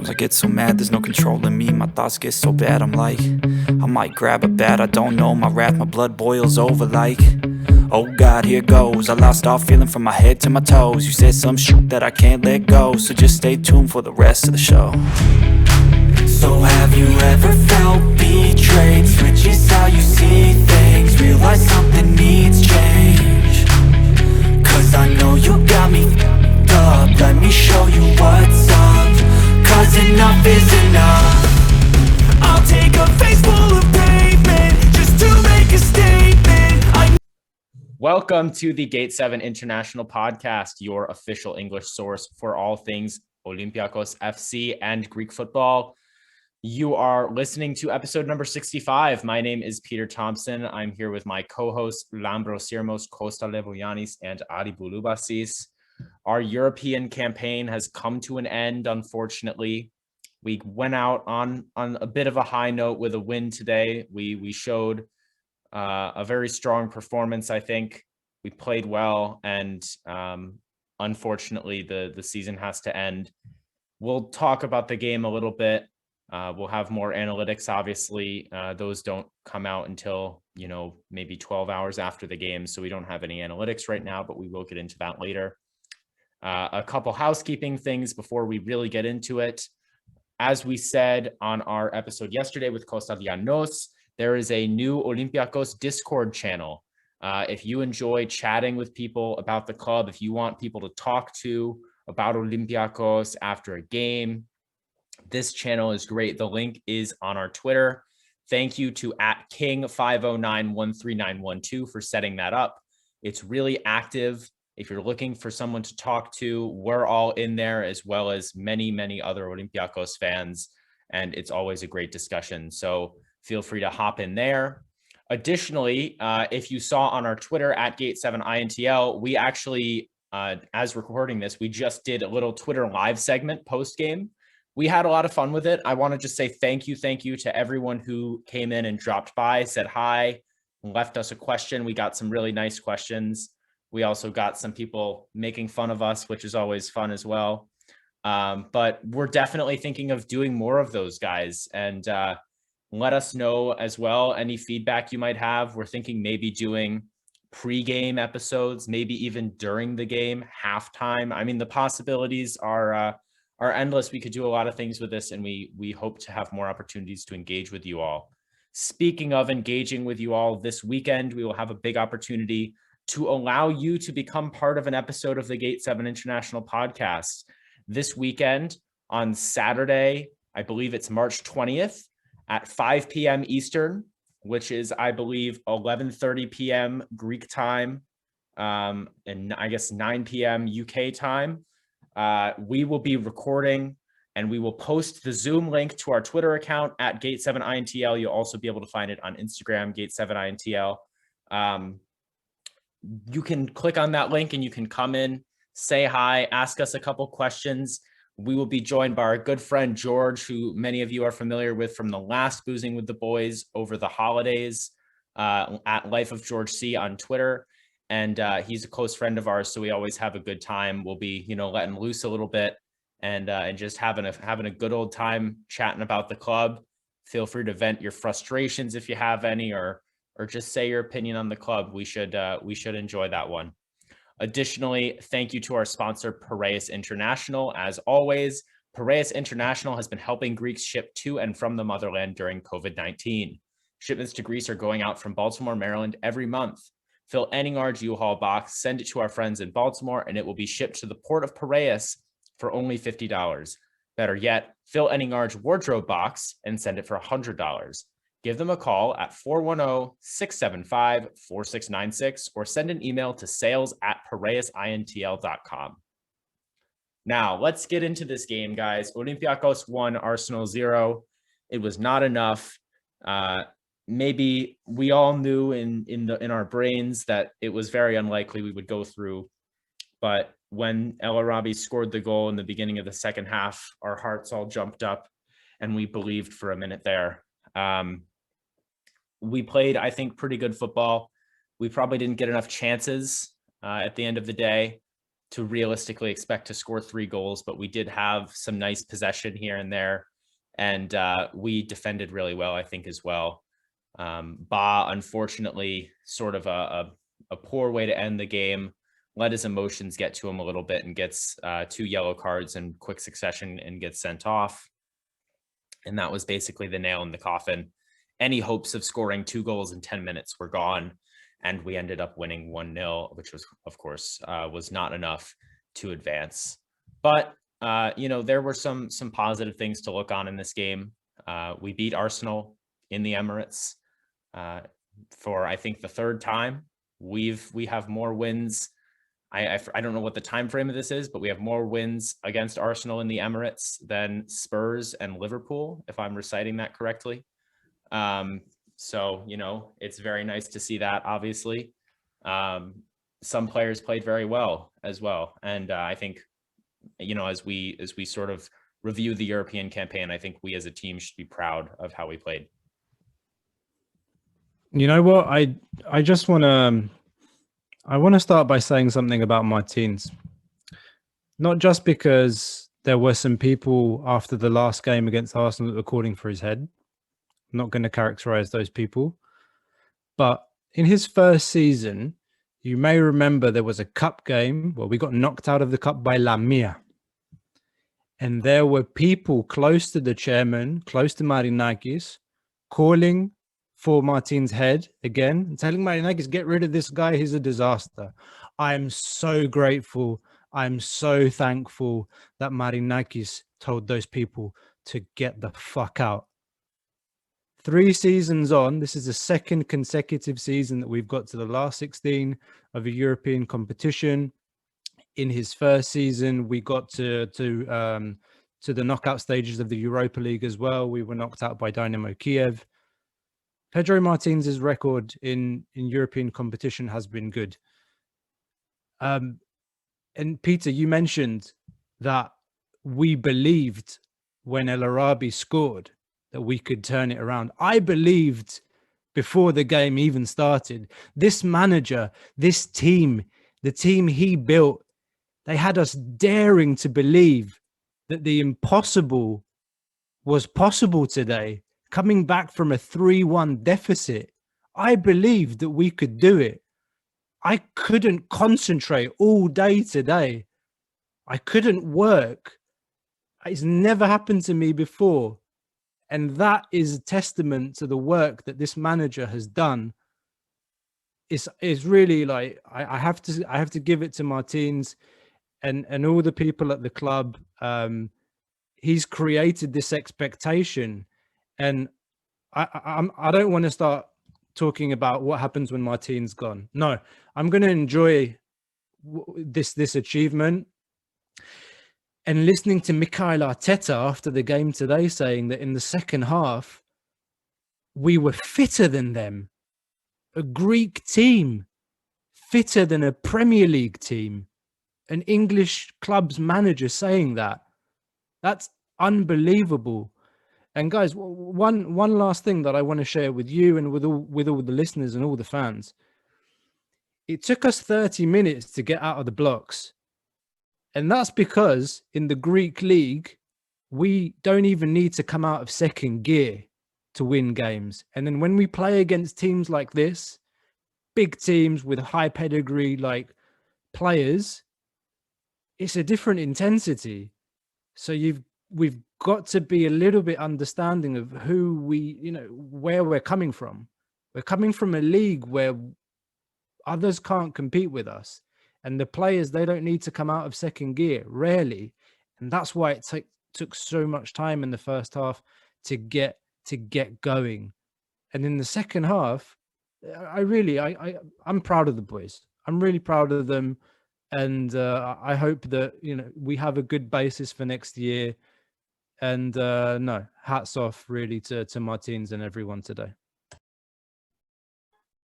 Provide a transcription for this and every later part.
Sometimes I get so mad, there's no controlling me. My thoughts get so bad, I'm like, I might grab a bat, I don't know. My wrath, my blood boils over like, oh God, here goes. I lost all feeling from my head to my toes. You said some shit that I can't let go, so just stay tuned for the rest of the show. So have you ever felt betrayed? Switches how you see things, realize something needs change. Cause I know you got me f***ed up. Let me show you what's up. Cause enough is enough. I'll take a face full of pavement just to make a statement. Welcome to the Gate 7 International Podcast, your official English source for all things Olympiacos FC and Greek football. You are listening to episode number 65. My name is Peter Thompson. I'm here with my co-hosts Lambro Sirmos, Costa Levoyanis, and Ari Bouloubasis. Our European campaign has come to an end, unfortunately. We went out on a bit of a high note with a win today. We showed a very strong performance, I think. We played well, and unfortunately, the season has to end. We'll talk about the game a little bit. We'll have more analytics, obviously. Those don't come out until, maybe 12 hours after the game, so we don't have any analytics right now, but we will get into that later. A couple housekeeping things before we really get into it. As we said on our episode yesterday with Costa Llanos, there is a new Olympiacos Discord channel. If you enjoy chatting with people about the club, if you want people to talk to about Olympiacos after a game, this channel is great. The link is on our Twitter. Thank you to @King509-13912 for setting that up. It's really active. If you're looking for someone to talk to, we're all in there, as well as many, many other Olympiacos fans. And it's always a great discussion. So feel free to hop in there. Additionally, if you saw on our Twitter @Gate7INTL, we actually, as recording this, we just did a little Twitter live segment post-game. We had a lot of fun with it. I want to just say thank you to everyone who came in and dropped by, said hi, left us a question. We got some really nice questions. We also got some people making fun of us, which is always fun as well. But we're definitely thinking of doing more of those, guys. And let us know as well any feedback you might have. We're thinking maybe doing pre-game episodes, maybe even during the game, halftime. I mean, the possibilities are endless. We could do a lot of things with this, and we hope to have more opportunities to engage with you all. Speaking of engaging with you all, this weekend, we will have a big opportunity to allow you to become part of an episode of the Gate 7 International Podcast. This weekend, on Saturday, I believe it's March 20th at 5 p.m. Eastern, which is, I believe, 11:30 p.m. Greek time, and I guess 9 p.m. UK time. We will be recording, and we will post the Zoom link to our Twitter account @Gate7INTL. You'll also be able to find it on Instagram, Gate7INTL. You can click on that link and you can come in, say hi, ask us a couple questions. We will be joined by our good friend George, who many of you are familiar with from the last Boozing with the Boys over the holidays, at Life of George C on Twitter. And he's a close friend of ours, so we always have a good time. We'll be, letting loose a little bit and just having a good old time chatting about the club. Feel free to vent your frustrations if you have any, or just say your opinion on the club. We should enjoy that one. Additionally, thank you to our sponsor, Piraeus International. As always, Piraeus International has been helping Greeks ship to and from the motherland during COVID-19. Shipments to Greece are going out from Baltimore, Maryland every month. Fill any large U-Haul box, send it to our friends in Baltimore, and it will be shipped to the port of Piraeus for only $50. Better yet, fill any large wardrobe box and send it for $100. Give them a call at 410-675-4696 or send an email to sales@piraeusintl.com. Now, let's get into this game, guys. Olympiacos 1, Arsenal 0. It was not enough. Maybe we all knew in our brains that it was very unlikely we would go through. But when El Arabi scored the goal in the beginning of the second half, our hearts all jumped up and we believed for a minute there. We played, I think, pretty good football. We probably didn't get enough chances at the end of the day. to realistically expect to score 3 goals, but we did have some nice possession here and there. And we defended really well, I think, as well. Unfortunately, sort of a poor way to end the game, let his emotions get to him a little bit and gets 2 yellow cards in quick succession and gets sent off. And that was basically the nail in the coffin. Any hopes of scoring 2 goals in 10 minutes were gone. And we ended up winning 1-0, which was, of course, was not enough to advance. But, there were some positive things to look on in this game. We beat Arsenal in the Emirates for, I think, the 3rd time. We have more wins. I don't know what the time frame of this is, but we have more wins against Arsenal in the Emirates than Spurs and Liverpool, if I'm reciting that correctly. So, it's very nice to see that, obviously. Some players played very well as well. And I think, as we sort of review the European campaign, I think we as a team should be proud of how we played. You know what? I just want to start by saying something about Martins. Not just because there were some people after the last game against Arsenal that were calling for his head. I'm not going to characterize those people. But in his first season, you may remember there was a cup game where we got knocked out of the cup by Lamia. And there were people close to the chairman, close to Marinakis, calling for Martins' head again and telling Marinakis, get rid of this guy. He's a disaster. I'm so grateful. I'm so thankful that Marinakis told those people to get the fuck out. 3 seasons on, this is the 2nd consecutive season that we've got to the last 16 of a European competition. In his first season, we got to the knockout stages of the Europa League as well. We were knocked out by Dynamo Kiev. Pedro Martins' record in European competition has been good. And Peter, you mentioned that we believed when El Arabi scored that we could turn it around. I believed before the game even started. This manager, this team, the team he built, they had us daring to believe that the impossible was possible today. Coming back from a 3-1 deficit, I believed that we could do it. I couldn't concentrate all day today. I couldn't work. It's never happened to me before. And that is a testament to the work that this manager has done. It's really like, I have to give it to Martins and all the people at the club. He's created this expectation. And I don't want to start talking about what happens when Martins gone. No, I'm going to enjoy this achievement. And listening to Mikel Arteta after the game today saying that in the second half, we were fitter than them. A Greek team, fitter than a Premier League team. An English club's manager saying that. That's unbelievable. And guys, one last thing that I want to share with you and with all the listeners and all the fans. It took us 30 minutes to get out of the blocks. And that's because in the Greek league, we don't even need to come out of second gear to win games. And then when we play against teams like this, big teams with high pedigree like players, it's a different intensity. So we've got to be a little bit understanding of who where we're coming from. We're coming from a league where others can't compete with us. And the players, they don't need to come out of second gear, rarely. And that's why it took so much time in the first half to get going. And in the second half, I'm proud of the boys. I'm really proud of them. And I hope that, we have a good basis for next year. And no, hats off really to Martins and everyone today.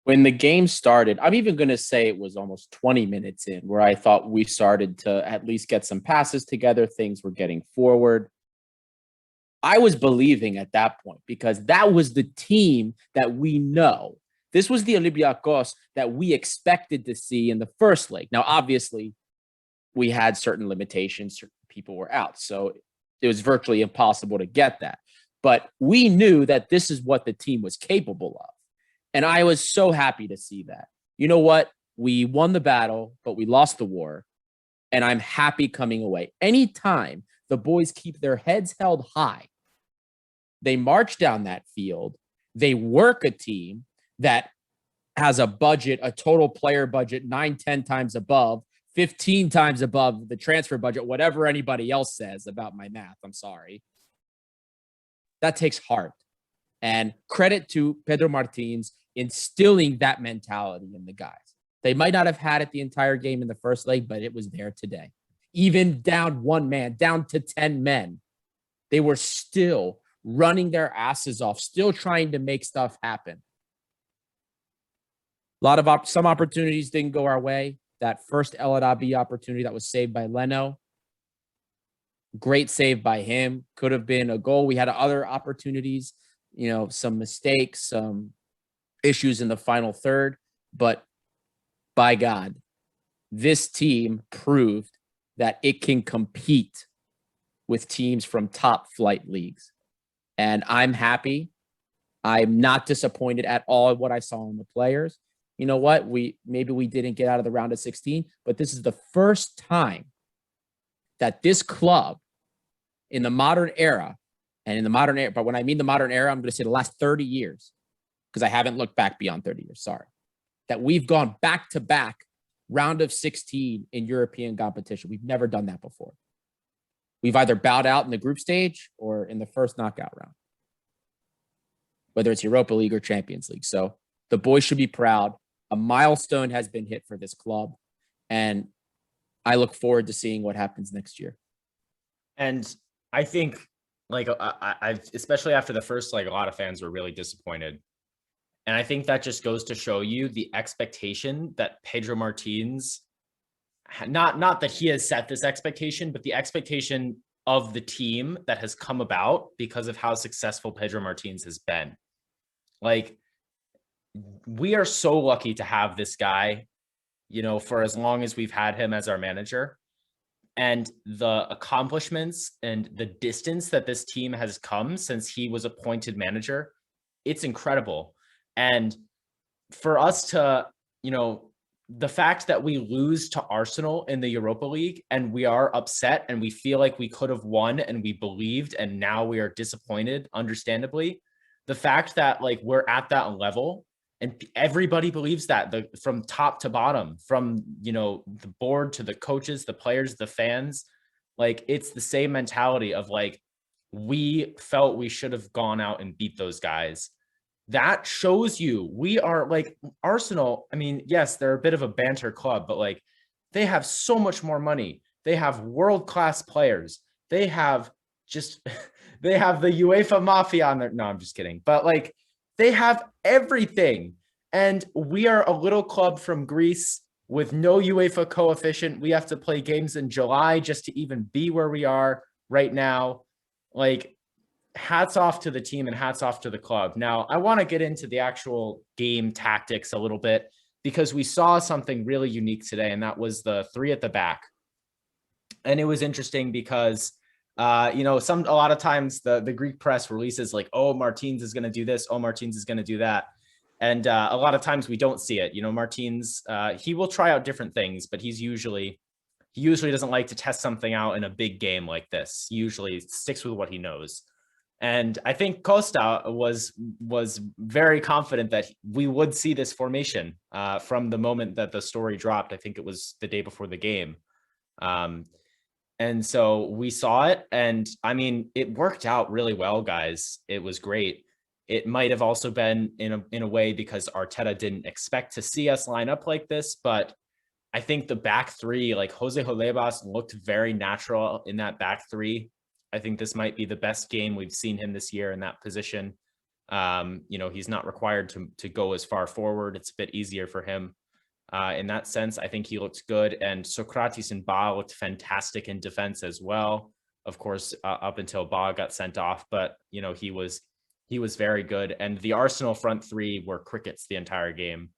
When the game started, I'm even going to say it was almost 20 minutes in where I thought we started to at least get some passes together. Things were getting forward. I was believing at that point because that was the team that we know. This was the Olympiacos that we expected to see in the first leg. Now, obviously, we had certain limitations. Certain people were out. So it was virtually impossible to get that. But we knew that this is what the team was capable of. And I was so happy to see that. You know what? We won the battle, but we lost the war. And I'm happy coming away. Anytime the boys keep their heads held high, they march down that field, they work a team that has a budget, a total player budget, 9, 10 times above, 15 times above the transfer budget, whatever anybody else says about my math. I'm sorry. That takes heart. And credit to Pedro Martins instilling that mentality in the guys. They might not have had it the entire game in the first leg, but it was there today. Even down one man, down to 10 men, they were still running their asses off, still trying to make stuff happen. A lot of some opportunities didn't go our way. That first El Arabi opportunity that was saved by Leno, great save by him. Could have been a goal. We had other opportunities, you know, some mistakes, some issues in the final third. But by God, this team proved that it can compete with teams from top flight leagues. And I'm happy. I'm not disappointed at all at what I saw in the players. You know what? Maybe we didn't get out of the round of 16, but this is the first time that this club in the modern era, but when I mean the modern era, I'm going to say the last 30 years, because I haven't looked back beyond 30 years, sorry, that we've gone back to back round of 16 in European competition. We've never done that before. We've either bowed out in the group stage or in the first knockout round, whether it's Europa League or Champions League. So the boys should be proud. A milestone has been hit for this club, and I look forward to seeing what happens next year. And I think, like, I especially after the first, like, a lot of fans were really disappointed. And I think that just goes to show you the expectation that Pedro Martins, not that he has set this expectation, but the expectation of the team that has come about because of how successful Pedro Martins has been. Like, we are so lucky to have this guy, you know, for as long as we've had him as our manager, and the accomplishments and the distance that this team has come since he was appointed manager. It's incredible. And for us to, you know, the fact that we lose to Arsenal in the Europa League and we are upset and we feel like we could have won and we believed, and now we are disappointed, understandably. The fact that, like, we're at that level and everybody believes that, from top to bottom, from, you know, the board to the coaches, the players, the fans, like, it's the same mentality of, like, we felt we should have gone out and beat those guys. That shows you we are, like, Arsenal. I mean, yes, they're a bit of a banter club, but, like, they have so much more money. They have world-class players. They have just, they have the UEFA Mafia on there. No, I'm just kidding. But, like, they have everything. And we are a little club from Greece with no UEFA coefficient. We have to play games in July just to even be where we are right now. Like, hats off to the team and hats off to the club. Now, I want to get into the actual game tactics a little bit, because we saw something really unique today, and that was the 3 at the back. And it was interesting because, you know, a lot of times the Greek press releases, like, oh, Martins is going to do this. Oh, Martins is going to do that. And a lot of times we don't see it. You know, Martins, he will try out different things, but he usually doesn't like to test something out in a big game like this. He usually sticks with what he knows. And I think Costa was very confident that we would see this formation from the moment that the story dropped. I think it was the day before the game. And so we saw it, and I mean, it worked out really well, guys. It was great. It might have also been in a way because Arteta didn't expect to see us line up like this, but I think the back three, like, Jose Holebas looked very natural in that back three. I think this might be the best game we've seen him this year in that position. You know, he's not required to go as far forward. It's a bit easier for him. In that sense, I think he looked good. And Sokratis and Ba looked fantastic in defense as well. Of course, up until Ba got sent off, but, you know, he was very good. And the Arsenal front three were crickets the entire game.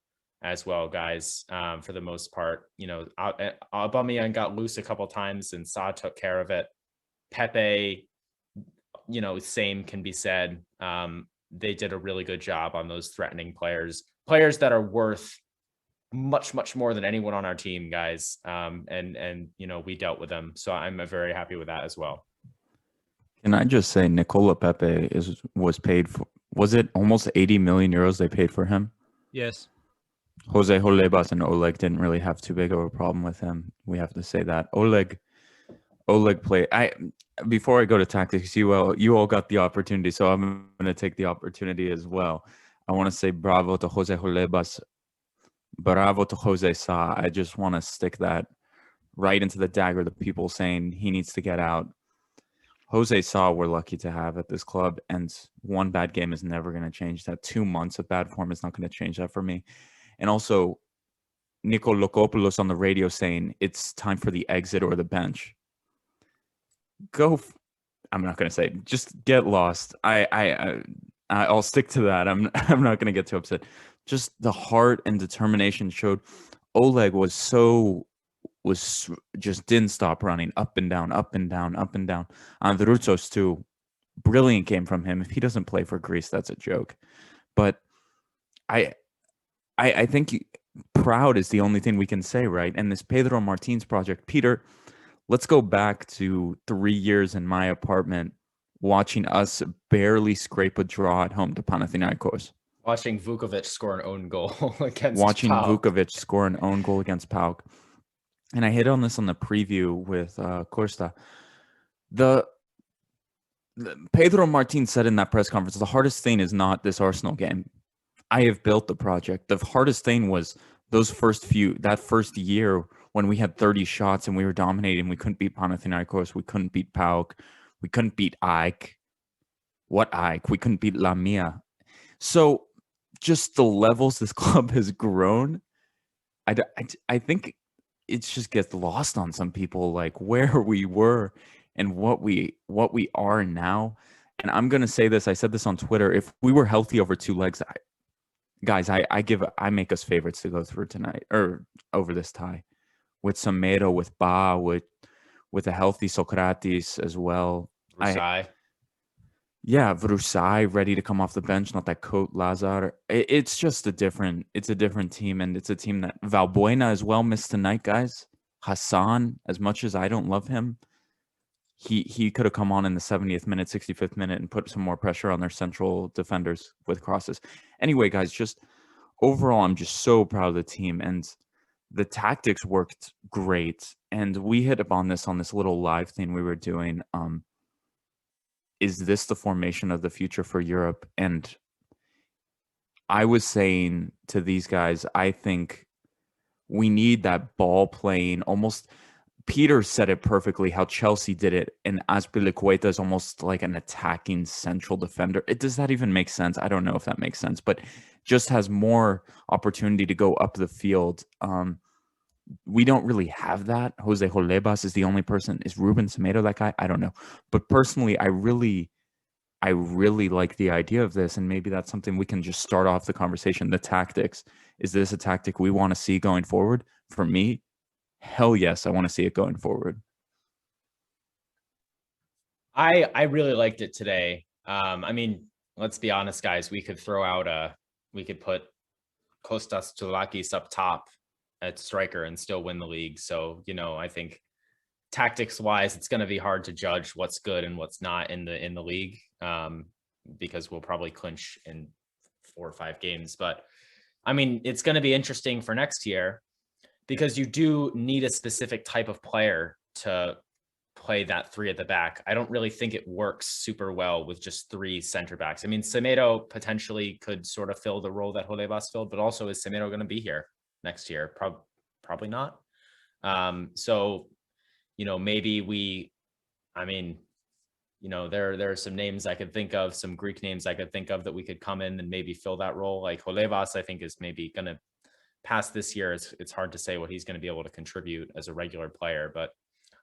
as well, guys. For the most part, Aubameyang got loose a couple times and Sa took care of it. Pepe, same can be said. They did a really good job on those threatening players that are worth much, much more than anyone on our team, guys. And we dealt with them. So I'm very happy with that as well. Can I just say Nicola Pepe was paid for, was it almost 80 million euros they paid for him? Yes. Jose Holebas and Oleg didn't really have too big of a problem with him. We have to say that. Oleg played. Before I go to tactics, you all got the opportunity, so I'm going to take the opportunity as well. I want to say bravo to Jose Holebas, bravo to Jose Sa. I just want to stick that right into the dagger. The people saying he needs to get out. Jose Sa, we're lucky to have at this club, and one bad game is never going to change that. 2 months of bad form is not going to change that for me. And also, Nico Lokopoulos on the radio saying it's time for the exit or the bench. I'm not going to say, just get lost. I'll stick to that. I'm not going to get too upset. Just the heart and determination showed. Oleg just didn't stop running up and down, up and down, up and down. Androutsos too, brilliant game from him. If he doesn't play for Greece, that's a joke. But I think proud is the only thing we can say, right? And this Pedro Martins project, Peter, let's go back to 3 years in my apartment, watching us barely scrape a draw at home to Panathinaikos. Watching Vukovic score an own goal against Watching PAOK. Vukovic score an own goal against PAOK. And I hit on this on the preview with Costa. The Pedro Martins said in that press conference, the hardest thing is not this Arsenal game. I have built the project. The hardest thing was that first year when we had 30 shots and we were dominating. We couldn't beat Panathinaikos. We couldn't beat PAOK. We couldn't beat AEK. What AEK? We couldn't beat Lamia. So just the levels this club has grown, I think it just gets lost on some people, like where we were and what we are now. And I'm going to say this. I said this on Twitter. If we were healthy over 2 legs, I make us favorites to go through tonight or over this tie with some Mado, with Ba, with a healthy Sokratis as well. Vrusai ready to come off the bench, not that Cote Lazar. It's just a different team, and it's a team that Valbuena as well missed tonight, guys. Hassan, as much as I don't love him, he could have come on in the 70th minute, 65th minute and put some more pressure on their central defenders with crosses. Anyway, guys, just overall, I'm just so proud of the team, and the tactics worked great. And we hit upon this on this little live thing we were doing. Is this the formation of the future for Europe? And I was saying to these guys, I think we need that ball playing. Almost, Peter said it perfectly, how Chelsea did it. And Azpilicueta is almost like an attacking central defender. Does that even make sense? I don't know if that makes sense, but just has more opportunity to go up the field. We don't really have that. Jose Holebas is the only person. Is Ruben Semedo that guy? I don't know. But personally, I really like the idea of this, and maybe that's something we can just start off the conversation. The tactics. Is this a tactic we want to see going forward? For me, hell yes, I want to see it going forward. I really liked it today. Let's be honest, guys. We could put Kostas Toulakis up top at striker and still win the league. So, I think tactics wise, it's going to be hard to judge what's good and what's not in the league, because we'll probably clinch in 4 or 5 games. But it's going to be interesting for next year, because you do need a specific type of player to play that 3 at the back. I don't really think it works super well with just 3 center backs. Semedo potentially could sort of fill the role that Holebas filled, but also is Semedo going to be here next year? Probably not. So, maybe there are some names I could think of, some Greek names I could think of that we could come in and maybe fill that role. Like Holebas, I think is maybe going to pass this year. It's hard to say what he's going to be able to contribute as a regular player, but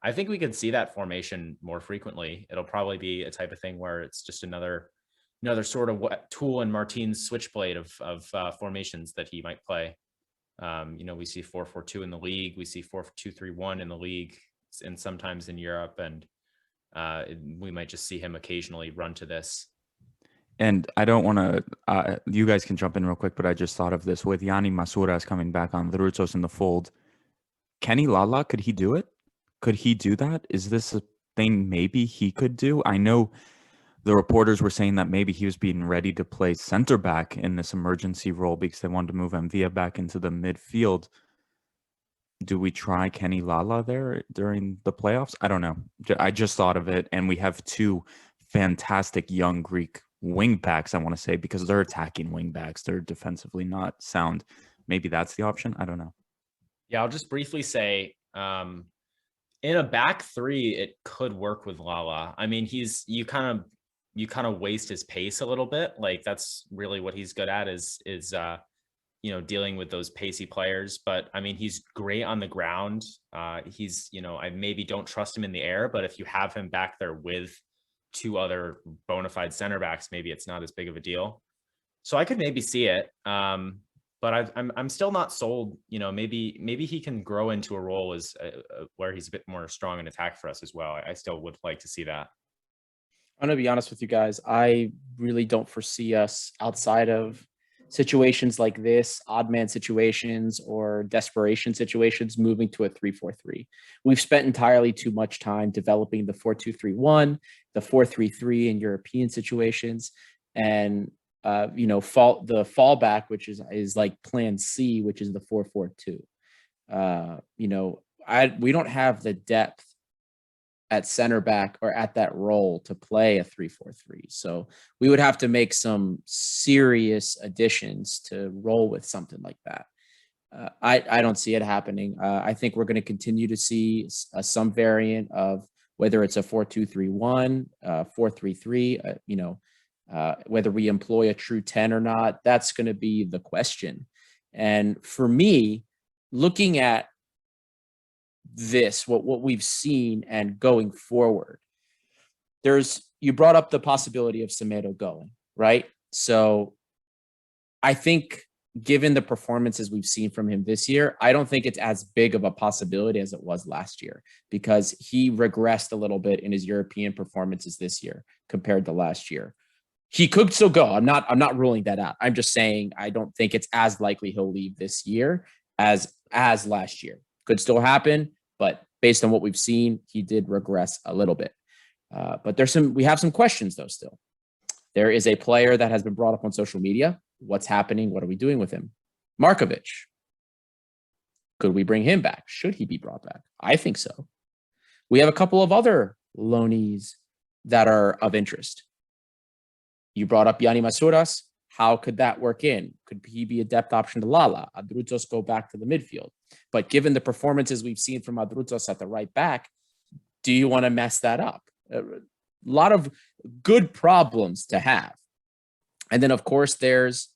I think we could see that formation more frequently. It'll probably be a type of thing where it's just another sort of tool in Martin's switchblade of formations that he might play. We see 4-4-2 in the league. We see 4-2-3-1 in the league and sometimes in Europe. And we might just see him occasionally run to this. And I don't want to, you guys can jump in real quick, but I just thought of this with Yanni Masouras coming back on, Drutsos in the fold. Kenny Lala, could he do it? Could he do that? Is this a thing maybe he could do? I know the reporters were saying that maybe he was being ready to play center back in this emergency role because they wanted to move Mvia back into the midfield. Do we try Kenny Lala there during the playoffs? I don't know. I just thought of it, and we have two fantastic young Greek wing backs, I want to say, because they're attacking wing backs. They're defensively not sound. Maybe that's the option. I don't know. Yeah, I'll just briefly say, in a back three, it could work with Lala. I mean, you kind of waste his pace a little bit. Like that's really what he's good at is dealing with those pacey players. But I mean, he's great on the ground. I maybe don't trust him in the air, but if you have him back there with two other bona fide center backs, maybe it's not as big of a deal. So I could maybe see it. But I'm still not sold. Maybe he can grow into a role as where he's a bit more strong in attack for us as well. I still would like to see that. I'm going to be honest with you guys. I really don't foresee us outside of situations like this, odd man situations or desperation situations, moving to a 3-4-3. We've spent entirely too much time developing the 4-2-3-1, the 4-3-3 in European situations, and the fallback, which is like plan C, which is the 4-4-2. We don't have the depth at center back or at that role to play a 3-4-3. So we would have to make some serious additions to roll with something like that. I don't see it happening. I think we're going to continue to see some variant of whether it's a 4-2-3-1, 4-3-3, whether we employ a true 10 or not. That's going to be the question. And for me, looking at this, what we've seen and going forward, you brought up the possibility of Semedo going, right? So I think given the performances we've seen from him this year, I don't think it's as big of a possibility as it was last year, because he regressed a little bit in his European performances this year compared to last year. He could still go. I'm not ruling that out. I'm just saying I don't think it's as likely he'll leave this year as last year. Could still happen, but based on what we've seen, he did regress a little bit. But we have some questions though still. There is a player that has been brought up on social media. What's happening? What are we doing with him? Markovic. Could we bring him back? Should he be brought back? I think so. We have a couple of other loanees that are of interest. You brought up Yanni Masouras. How could that work in? Could he be a depth option to Lala? Adrutos go back to the midfield. But given the performances we've seen from Adrutos at the right back, do you want to mess that up? A lot of good problems to have. And then, of course, there's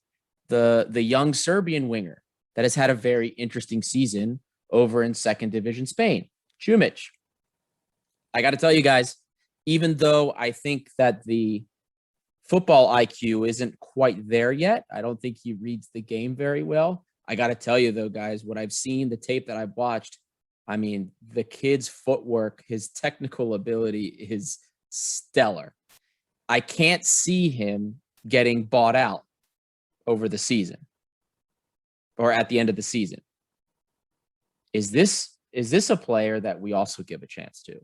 the young Serbian winger that has had a very interesting season over in second division Spain, Chumic. I got to tell you guys, even though I think that the football IQ isn't quite there yet, I don't think he reads the game very well. I got to tell you, though, guys, what I've seen, the tape that I've watched, I mean, the kid's footwork, his technical ability is stellar. I can't see him getting bought out over the season or at the end of the season. Is this a player that we also give a chance to?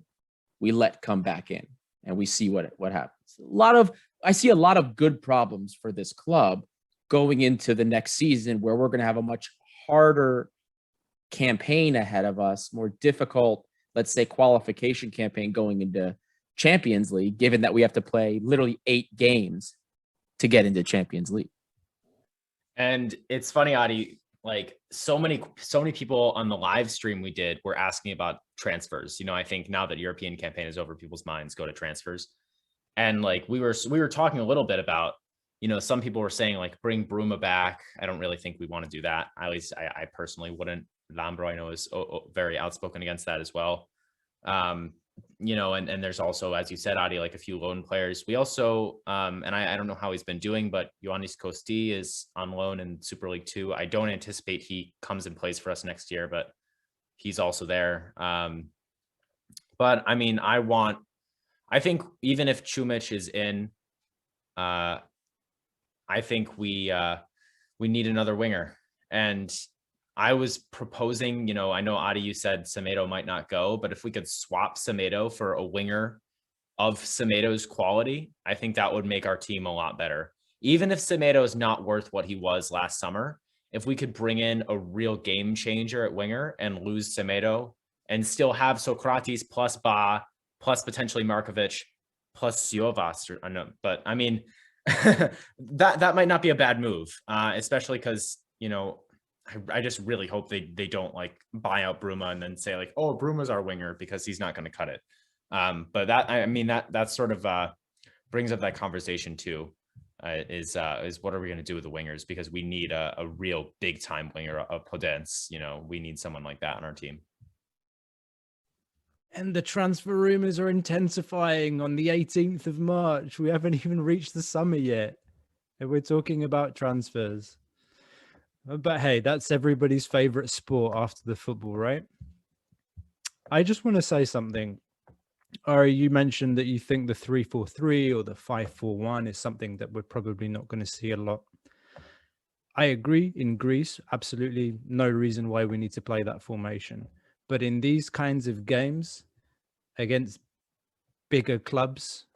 We let come back in and we see what happens. I see a lot of good problems for this club going into the next season, where we're going to have a much harder campaign ahead of us, more difficult, let's say, qualification campaign going into Champions League, given that we have to play literally 8 games to get into Champions League. And it's funny, Adi, like so many people on the live stream we did were asking about transfers. I think now that European campaign is over, people's minds go to transfers. And like we were talking a little bit about, some people were saying like bring Bruma back. I don't really think we want to do that. At least I personally wouldn't. Lambro, I know, is very outspoken against that as well. and there's also, as you said, Adi, like a few loan players. We also, and I don't know how he's been doing, but Ioannis Kosti is on loan in Super League 2. I don't anticipate he comes and plays for us next year, but he's also there. But I mean, I think even if Chumic is in, I think we need another winger. And I was proposing, I know Adi, you said Semedo might not go, but if we could swap Semedo for a winger of Semedo's quality, I think that would make our team a lot better. Even if Semedo is not worth what he was last summer, if we could bring in a real game changer at winger and lose Semedo and still have Sokratis plus Ba, plus potentially Markovic, plus Siovas, but I mean, that might not be a bad move, especially because, I just really hope they don't like buy out Bruma and then say like, oh, Bruma's our winger, because he's not going to cut it. But that sort of brings up that conversation too, is what are we going to do with the wingers? Because we need a real big time winger of Podence. We need someone like that on our team. And the transfer rumors are intensifying on the 18th of March. We haven't even reached the summer yet, and we're talking about transfers. But hey, that's everybody's favorite sport after the football, right? I just want to say something. Ari, you mentioned that you think the 3-4-3 or the 5-4-1 is something that we're probably not going to see a lot. I agree. In Greece, absolutely no reason why we need to play that formation. But in these kinds of games against bigger clubs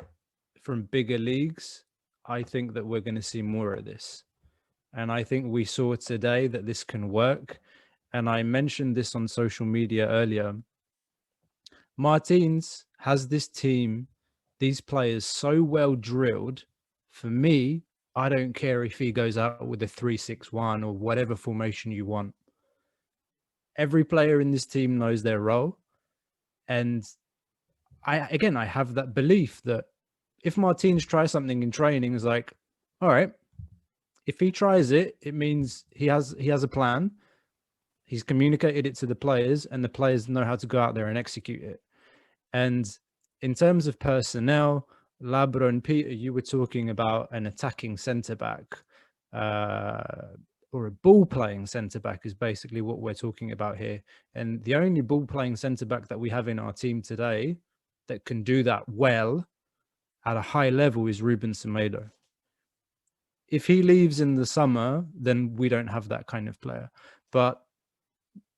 from bigger leagues, I think that we're going to see more of this. And I think we saw today that this can work. And I mentioned this on social media earlier. Martins has this team, these players so well drilled. For me, I don't care if he goes out with a 3-6-1 or whatever formation you want. Every player in this team knows their role. And I have that belief that if Martins tries something in training, it's like, all right, if he tries it, it means he has a plan. He's communicated it to the players, and the players know how to go out there and execute it. And in terms of personnel, Lambro and Peter, you were talking about an attacking centre-back or a ball-playing centre-back is basically what we're talking about here. And the only ball-playing centre-back that we have in our team today that can do that well at a high level is Ruben Semedo. If he leaves in the summer, then we don't have that kind of player. But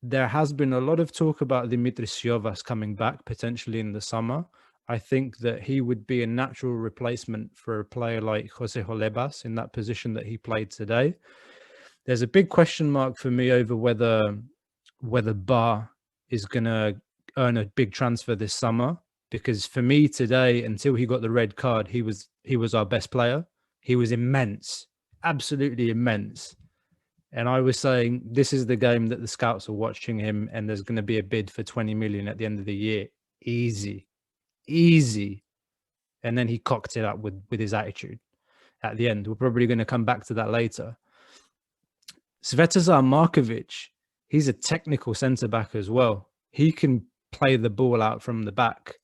there has been a lot of talk about Dimitris Siovas coming back potentially in the summer. I think that he would be a natural replacement for a player like Jose Holebas in that position that he played today. There's a big question mark for me over whether Ba is going to earn a big transfer this summer, because for me today, until he got the red card, he was our best player. He was immense, absolutely immense. And I was saying, this is the game that the scouts are watching him, and there's going to be a bid for 20 million at the end of the year. Easy. And then he cocked it up with his attitude at the end. We're probably going to come back to that later. Svetozar Markovic, he's a technical centre-back as well. He can play the ball out from the back.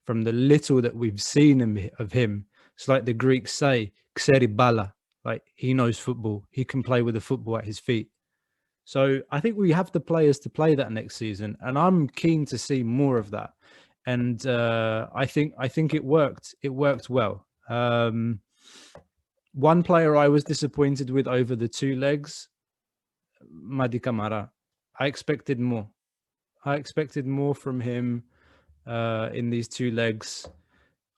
From the little that we've seen of him, it's like the Greeks say, Xeri bala. Like, he knows football. He can play with the football at his feet. So I think we have the players to play that next season, and I'm keen to see more of that. And I think it worked. It worked well. One player I was disappointed with over the two legs, Mady Camara. I expected more. I expected more from him in these two legs.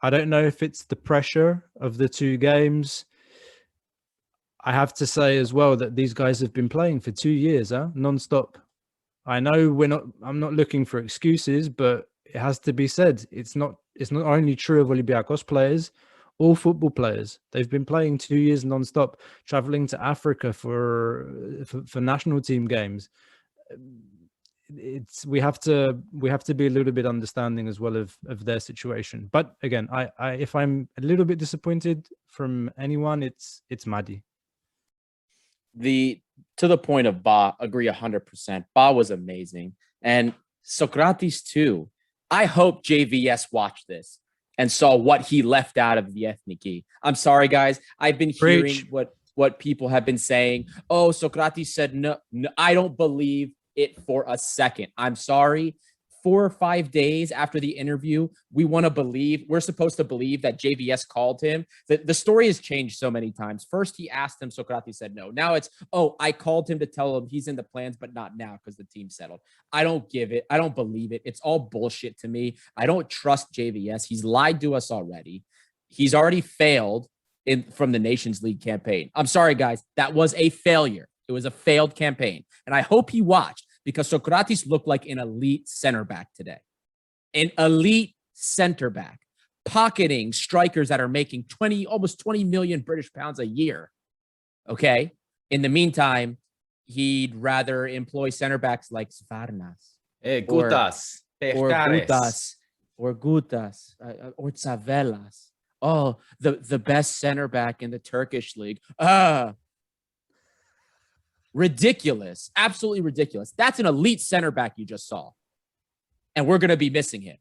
I don't know if it's the pressure of the two games. I have to say as well that these guys have been playing for 2 years, non-stop. I know I'm not looking for excuses, but it has to be said. It's not only true of Olympiacos players, all football players. They've been playing 2 years non-stop, traveling to Africa for national team games. We have to be a little bit understanding as well of their situation. But again, I if I'm a little bit disappointed from anyone, it's Mady. To the point of Ba, agree 100%. Ba was amazing, and Sokratis too. I hope JVS watched this and saw what he left out of the Ethniki. I'm sorry, guys. I've been hearing what people have been saying. Oh, Sokratis said no. I don't believe it for a second. I'm sorry. 4 or 5 days after the interview, we're supposed to believe that JVS called him. The story has changed so many times. First, he asked him, Sokratis said no. Now it's, oh, I called him to tell him he's in the plans, but not now because the team settled. I don't believe it. It's all bullshit to me. I don't trust JVS. He's lied to us already. He's already failed from the Nations League campaign. I'm sorry, guys. That was a failure. It was a failed campaign. And I hope he watched, because Sokratis looked like an elite center back today. An elite center back, pocketing strikers that are making almost 20 million British pounds a year. Okay. In the meantime, he'd rather employ center backs like Svarnas. Gutas. Or Tsavelas. Oh, the best center back in the Turkish league. Ridiculous. Absolutely ridiculous. That's an elite center back you just saw. And we're going to be missing him.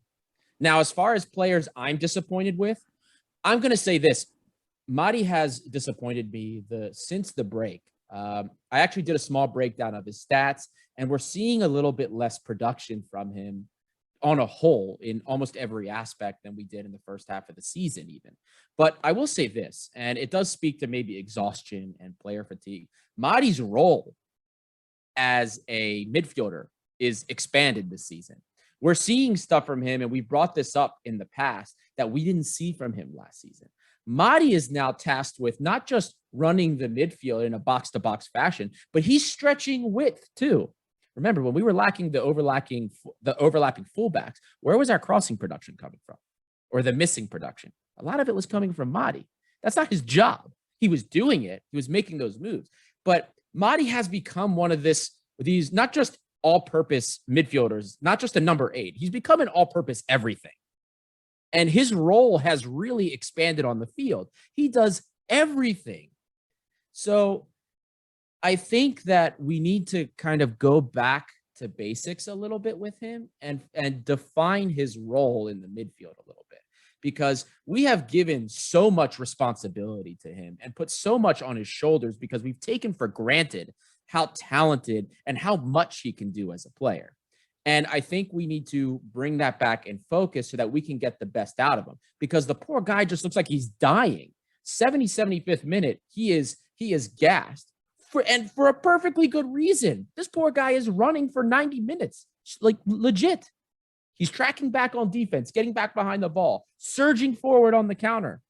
Now, as far as players I'm disappointed with, I'm going to say this. Mady has disappointed me since the break. I actually did a small breakdown of his stats, and we're seeing a little bit less production from him on a whole in almost every aspect than we did in the first half of the season even. But I will say this, and it does speak to maybe exhaustion and player fatigue. Mady's role as a midfielder is expanded this season. We're seeing stuff from him, and we brought this up in the past that we didn't see from him last season. Mady is now tasked with not just running the midfield in a box-to-box fashion, but he's stretching width too. Remember, when we were lacking the overlapping fullbacks, where was our crossing production coming from? Or the missing production? A lot of it was coming from Mady. That's not his job. He was doing it. He was making those moves. But Mady has become one of these not just all-purpose midfielders, not just a number 8. He's become an all-purpose everything. And his role has really expanded on the field. He does everything. So I think that we need to kind of go back to basics a little bit with him and define his role in the midfield a little bit, because we have given so much responsibility to him and put so much on his shoulders because we've taken for granted how talented and how much he can do as a player. And I think we need to bring that back in focus so that we can get the best out of him, because the poor guy just looks like he's dying. 75th minute, he is gassed. For a perfectly good reason. This poor guy is running for 90 minutes, like legit. He's tracking back on defense, getting back behind the ball, surging forward on the counter.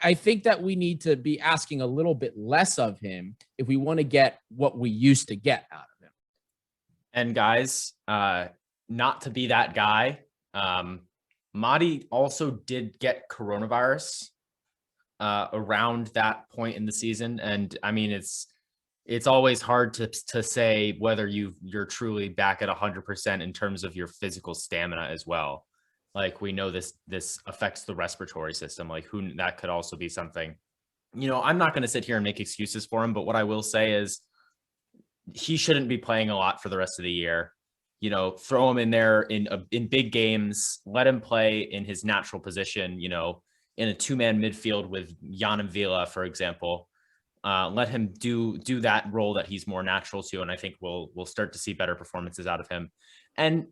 I think that we need to be asking a little bit less of him if we want to get what we used to get out of him. And guys, not to be that guy, Mady also did get coronavirus around that point in the season. And I mean, it's always hard to say whether you're truly back at 100% in terms of your physical stamina as well. Like, we know this affects the respiratory system. Like, that could also be something, I'm not going to sit here and make excuses for him, but what I will say is he shouldn't be playing a lot for the rest of the year. Throw him in there in big games, let him play in his natural position, in a 2-man midfield with Jan and Villa, for example. Let him do that role that he's more natural to, and I think we'll start to see better performances out of him. And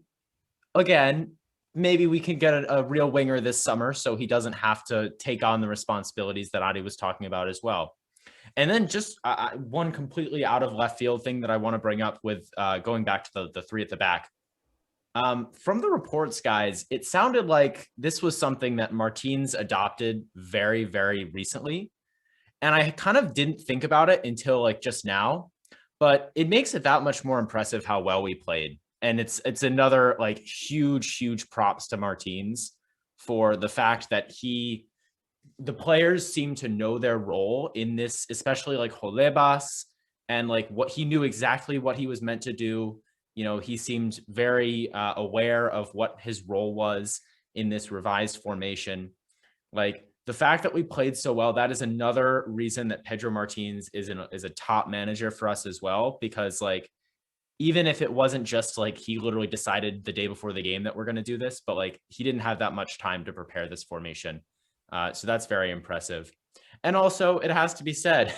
again, maybe we can get a real winger this summer so he doesn't have to take on the responsibilities that Adi was talking about as well. And then just one completely out of left field thing that I want to bring up with going back to the 3 at the back. From the reports, guys, it sounded like this was something that Martins adopted very, very recently. And I kind of didn't think about it until like just now, but it makes it that much more impressive how well we played. And it's another like huge props to Martins for the fact that the players seem to know their role in this, especially like Holebas, and like he knew exactly what he was meant to do. He seemed very aware of what his role was in this revised formation. Like, the fact that we played so well, that is another reason that Pedro Martins is a top manager for us as well, because like, even if it wasn't just like he literally decided the day before the game that we're going to do this, but like he didn't have that much time to prepare this formation. So that's very impressive. And also, it has to be said,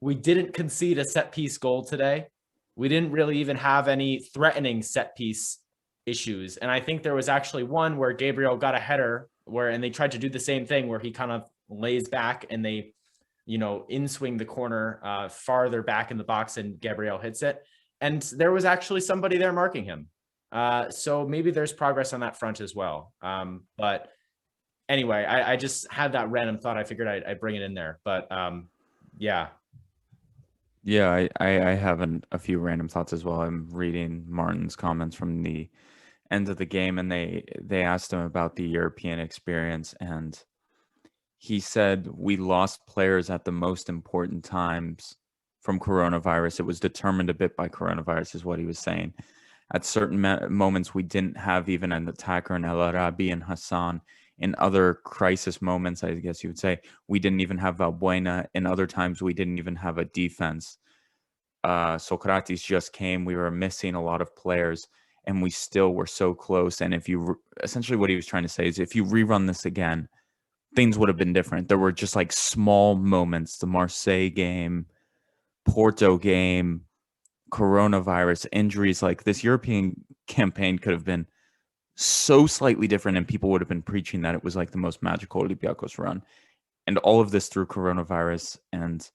we didn't concede a set piece goal today. We didn't really even have any threatening set piece issues. And I think there was actually one where Gabriel got a header and they tried to do the same thing where he kind of lays back and they, in swing the corner farther back in the box and Gabriel hits it. And there was actually somebody there marking him. So maybe there's progress on that front as well. But anyway, I just had that random thought. I figured I'd bring it in there. But yeah. Yeah, I have a few random thoughts as well. I'm reading Martin's comments from the end of the game, and they asked him about the European experience, and he said we lost players at the most important times from coronavirus. It was determined a bit by coronavirus, is what he was saying. At certain moments, we didn't have even an attacker in El Arabi and Hassan. In other crisis moments, I guess you would say, we didn't even have Valbuena. In other times, we didn't even have a defense. Sokratis just came. We were missing a lot of players, and we still were so close. And if you essentially what he was trying to say is if you rerun this again, things would have been different. There were just like small moments, the Marseille game, Porto game, coronavirus, injuries. Like this European campaign could have been so slightly different, and people would have been preaching that it was like the most magical Olympiacos run. And all of this through coronavirus. And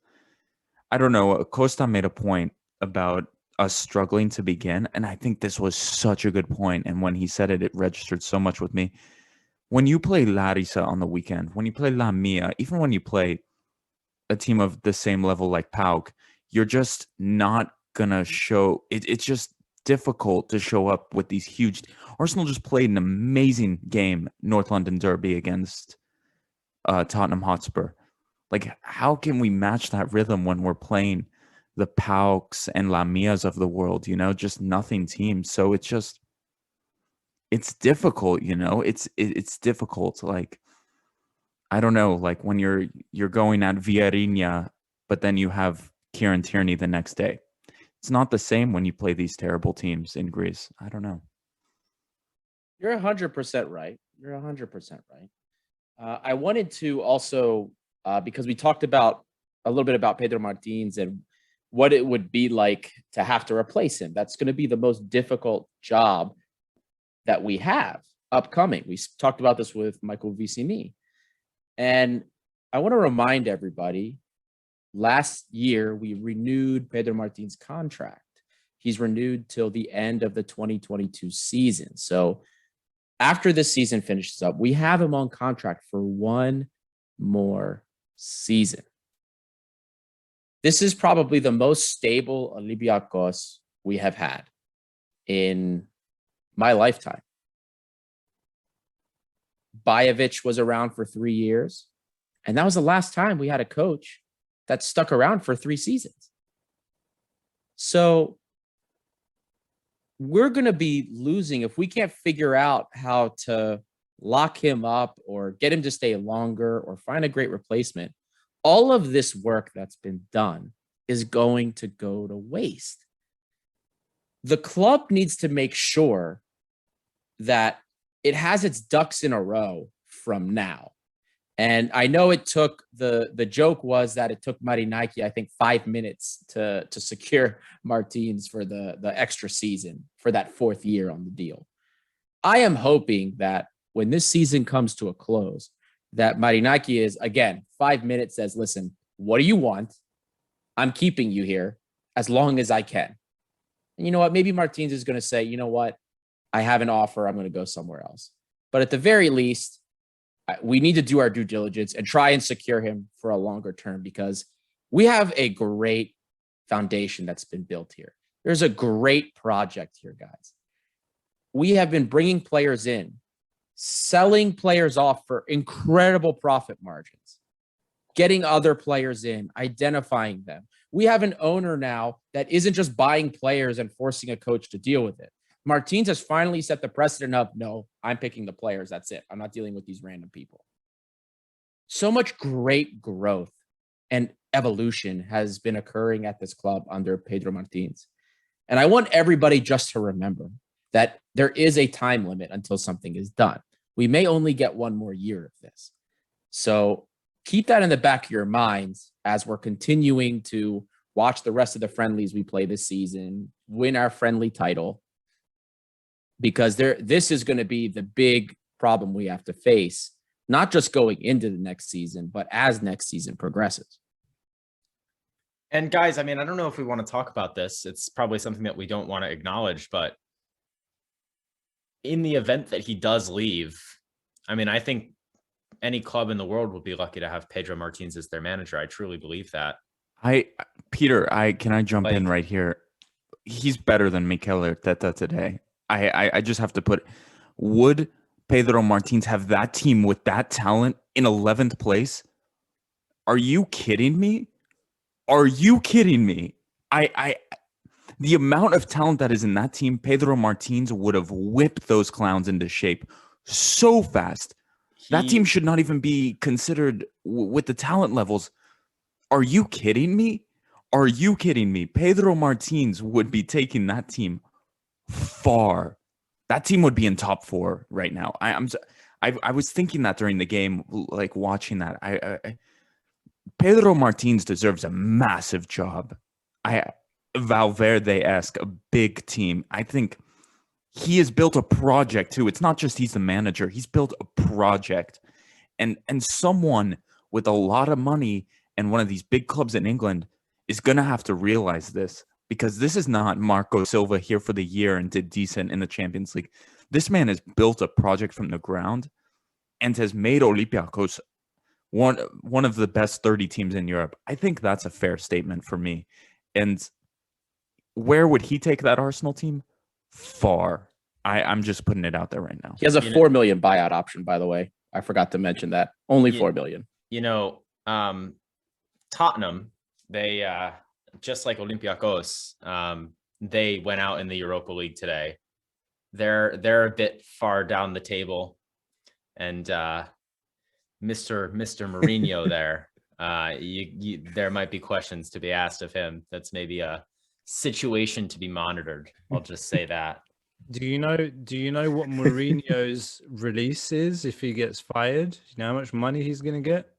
I don't know, Costa made a point about us struggling to begin, and I think this was such a good point. And when he said it, it registered so much with me. When you play Larissa on the weekend, when you play La Mia, even when you play a team of the same level like PAOK, you're just not going to show it. It's just difficult to show up with these huge. Arsenal just played an amazing game, North London Derby against Tottenham Hotspur. Like, how can we match that rhythm when we're playing the PAOKs and La Mias of the world, just nothing teams. So it's difficult, it's difficult. Like, I don't know, like when you're going at Villarreal, but then you have Kieran Tierney the next day. It's not the same when you play these terrible teams in Greece. I don't know. You're 100% right. You're 100% right. I wanted to also, because we talked about a little bit about Pedro Martins and what it would be like to have to replace him. That's going to be the most difficult job that we have upcoming. We talked about this with Michael Vicini. And I want to remind everybody, last year, we renewed Pedro Martins' contract. He's renewed till the end of the 2022 season. So after this season finishes up, we have him on contract for one more season. This is probably the most stable Olympiacos we have had in my lifetime. Bajovic was around for 3 years, and that was the last time we had a coach that stuck around for 3 seasons. So we're going to be losing if we can't figure out how to lock him up or get him to stay longer or find a great replacement. All of this work that's been done is going to go to waste. The club needs to make sure that it has its ducks in a row from now. And I know it took the joke was that it took Mady, I think, 5 minutes to secure Martins for the extra season for that 4th year on the deal. I am hoping that when this season comes to a close, that Mady is, again, 5 minutes says, listen, what do you want? I'm keeping you here as long as I can. And you know what? Maybe Martins is going to say, you know what? I have an offer. I'm going to go somewhere else. But at the very least, we need to do our due diligence and try and secure him for a longer term, because we have a great foundation that's been built here. There's a great project here, guys. We have been bringing players in, selling players off for incredible profit margins, getting other players in, identifying them. We have an owner now that isn't just buying players and forcing a coach to deal with it. Martins has finally set the precedent of, no, I'm picking the players. That's it. I'm not dealing with these random people. So much great growth and evolution has been occurring at this club under Pedro Martins. And I want everybody just to remember that there is a time limit until something is done. We may only get one more year of this. So keep that in the back of your minds as we're continuing to watch the rest of the friendlies we play this season, win our friendly title, because this is going to be the big problem we have to face, not just going into the next season, but as next season progresses. And guys, I mean, I don't know if we want to talk about this. It's probably something that we don't want to acknowledge, but in the event that he does leave, I mean, I think any club in the world would be lucky to have Pedro Martins as their manager. I truly believe that. Peter, can I jump in right here? He's better than Mikel Arteta today. I just have to put, would Pedro Martins have that team with that talent in 11th place? Are you kidding me? Are you kidding me? The amount of talent that is in that team, Pedro Martins would have whipped those clowns into shape so fast. That team should not even be considered with the talent levels. Are you kidding me? Are you kidding me? Pedro Martins would be taking that team far. That team would be in top 4 right now. I was thinking that during the game, like watching that. Pedro Martins deserves a massive job. Valverde-esque, a big team. I think he has built a project too. It's not just he's the manager. He's built a project. And someone with a lot of money and one of these big clubs in England is going to have to realize this, because this is not Marco Silva here for the year and did decent in the Champions League. This man has built a project from the ground and has made Olympiacos one of the best 30 teams in Europe. I think that's a fair statement for me. And where would he take that Arsenal team? Far. I'm just putting it out there right now. He has a $4 million buyout option, by the way. I forgot to mention that. Only $4 million. You know, Tottenham, they just like Olympiacos, they went out in the Europa League today. They're a bit far down the table, and Mr. Mourinho there, there might be questions to be asked of him. That's maybe a situation to be monitored. I'll just say that. Do you know what Mourinho's release is if he gets fired? You know how much money he's going to get?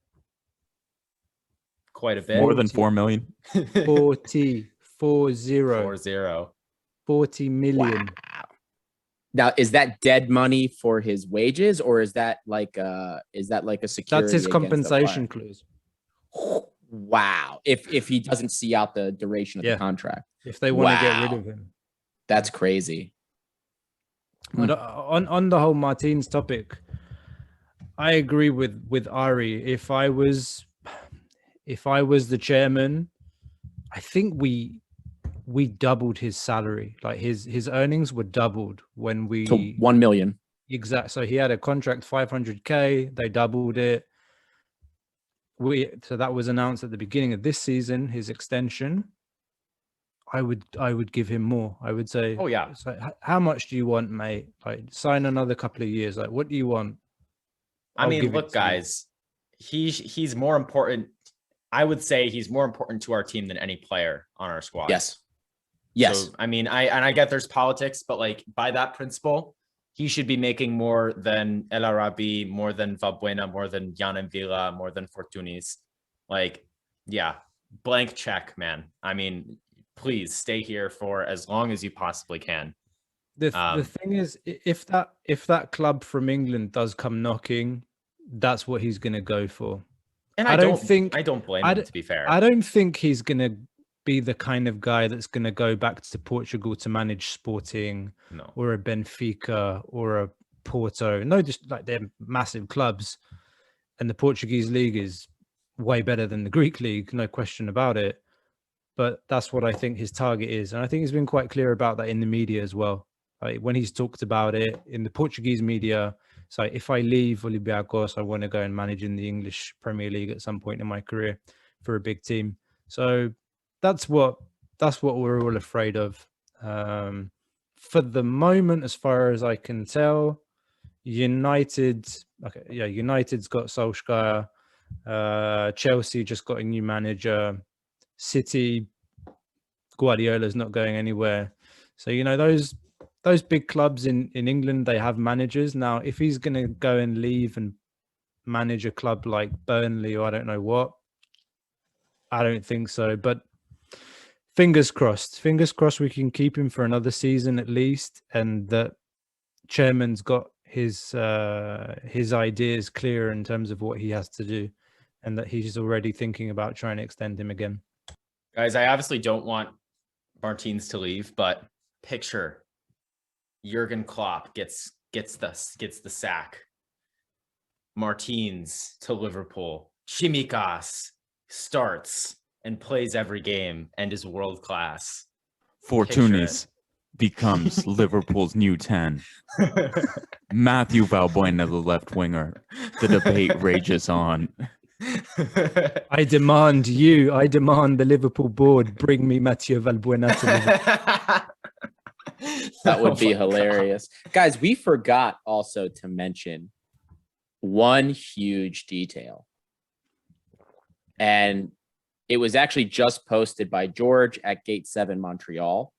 Quite a bit. More than 4 million. 40 million. Wow. Now, is that dead money for his wages, or is that like a security? That's his compensation clause. Wow. If he doesn't see out the duration of the contract. If they want to get rid of him. That's crazy. But on the whole Martins topic, I agree with Ari. If I was the chairman, I think we doubled his salary. Like his earnings were doubled when we to 1 million. Exactly. So he had a contract 500K. They doubled it. So that was announced at the beginning of this season. His extension. I would give him more. I would say, oh yeah. So how much do you want, mate? Like sign another couple of years. Like what do you want? I mean, look, guys, he's more important. I would say he's more important to our team than any player on our squad. Yes. So, I mean, I get there's politics, but like by that principle, he should be making more than El Arabi, more than Valbuena, more than Jan Villa, more than Fortunis. Like, yeah, blank check, man. I mean, please stay here for as long as you possibly can. The thing is, if that club from England does come knocking, that's what he's going to go for. And I don't blame him, to be fair. I don't think he's going to be the kind of guy that's going to go back to Portugal to manage Sporting or a Benfica or a Porto. No, just like they're massive clubs, and the Portuguese league is way better than the Greek league, no question about it. But that's what I think his target is, and I think he's been quite clear about that in the media as well. Like when he's talked about it in the Portuguese media, so if I leave Olympiacos, I want to go and manage in the English Premier League at some point in my career for a big team. So that's what we're all afraid of. For the moment, as far as I can tell, United's got Solskjaer. Chelsea just got a new manager. City, Guardiola's not going anywhere. So, those big clubs in England, they have managers. Now, if he's going to go and leave and manage a club like Burnley or I don't know what, I don't think so. But fingers crossed we can keep him for another season at least, and that chairman's got his ideas clear in terms of what he has to do, and that he's already thinking about trying to extend him again. Guys, I obviously don't want Martins to leave, but picture Jurgen Klopp gets the sack. Martins to Liverpool. Tsimikas starts and plays every game and is world class. Fortunis becomes Liverpool's new 10. Matthew Valbuena, the left winger. The debate rages on. I demand the Liverpool board bring me Mathieu Valbuena to Liverpool. That would be hilarious. Guys, we forgot also to mention one huge detail. And it was actually just posted by George at Gate 7 Montreal.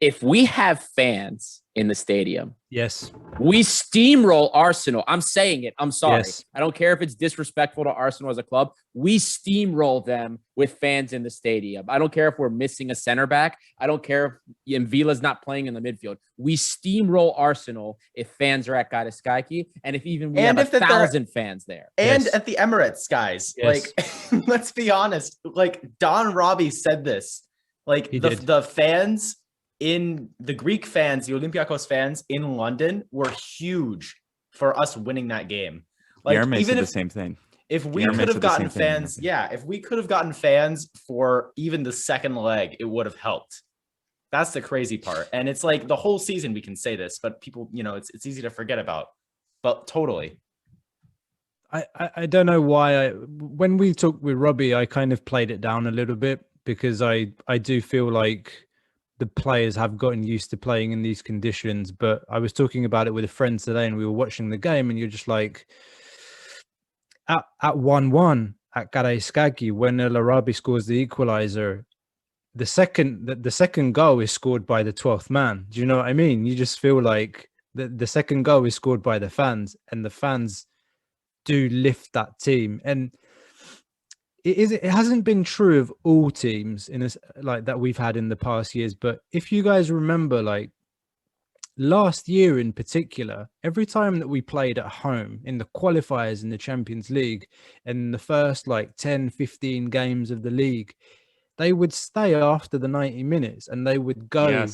If we have fans in the stadium, yes, we steamroll Arsenal. I'm saying it. I'm sorry. Yes. I don't care if it's disrespectful to Arsenal as a club. We steamroll them with fans in the stadium. I don't care if we're missing a center back. I don't care if Vila's not playing in the midfield. We steamroll Arsenal if fans are at Gadaskaki, and if even we have 1,000 fans there. And Yes. at the Emirates, guys. Yes. Like, let's be honest. Like, Don Robbie said this. Like, the fans in the Greek fans, the Olympiacos fans in London were huge for us winning that game. Like, even the if same thing. if we Guillermo could have said the gotten same thing. fans, if we could have gotten fans for even the second leg, it would have helped. That's the crazy part. And it's like the whole season we can say this, but people, it's easy to forget about. But totally. I don't know why. When we talked with Robbie, I kind of played it down a little bit because I do feel like the players have gotten used to playing in these conditions. But I was talking about it with a friend today, and we were watching the game, and you're just like, at 1-1 at Karaiskaki, when El Arabi scores the equalizer, the second goal is scored by the 12th man. Do you know what I mean? You just feel like the second goal is scored by the fans, and the fans do lift that team. And it hasn't been true of all teams like that we've had in the past years. But if you guys remember, like last year in particular, every time that we played at home in the qualifiers in the Champions League and the first like 10-15 games of the league, they would stay after the 90 minutes and they would go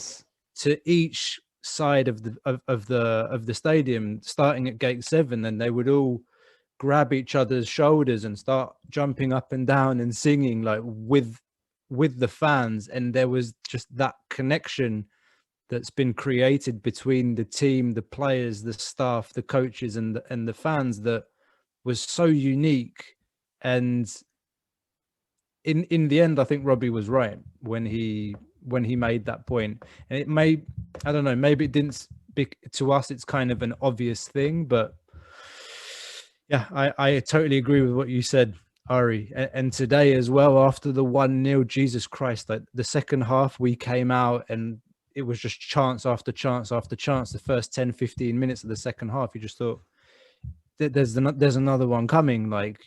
to each side of the stadium, starting at Gate 7, and they would all grab each other's shoulders and start jumping up and down and singing like with the fans. And there was just that connection that's been created between the team, the players, the staff, the coaches, and the fans that was so unique. And in the end, I think Robbie was right when he made that point. And it may, I don't know, maybe it didn't speak to us. It's kind of an obvious thing, but yeah, I totally agree with what you said, Ari. And today as well, after the 1-0, Jesus Christ, like the second half, we came out and it was just chance after chance after chance. The first 10-15 minutes of the second half, you just thought there's another one coming. Like